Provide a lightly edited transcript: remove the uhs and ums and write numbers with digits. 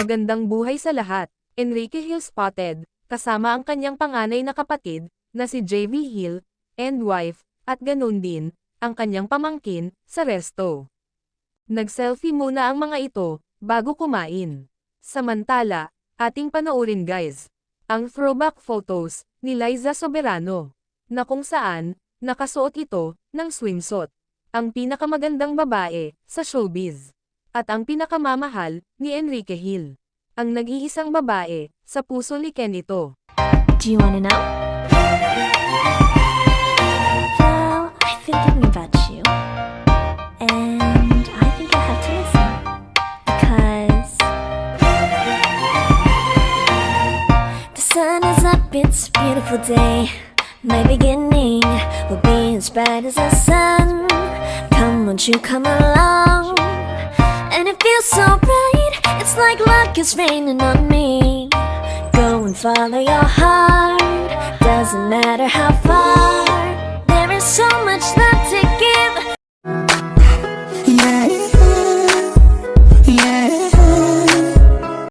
Magandang buhay sa lahat. Enrique Hill spotted, kasama ang kanyang panganay na kapatid, na si JV Hill, and wife, at ganun din, ang kanyang pamangkin, sa resto. Nag-selfie muna ang mga ito, bago kumain. Samantala, ating panoorin guys, ang throwback photos, ni Liza Soberano, na kung saan, nakasuot ito, ng swimsuit. Ang pinakamagandang babae, sa showbiz. At ang pinakamamahal, ni Enrique Hill. Ang nag-iisang babae, sa puso ni Ken ito. Do you wanna know? Well, I've been thinking about you. And I think I have to listen. Because the sun is up, it's a beautiful day. My beginning will be as bright as the sun. Come, won't you come along? And it feels so bright, it's like luck is raining on me. Go and follow your heart, doesn't matter how far. There is so much love to give.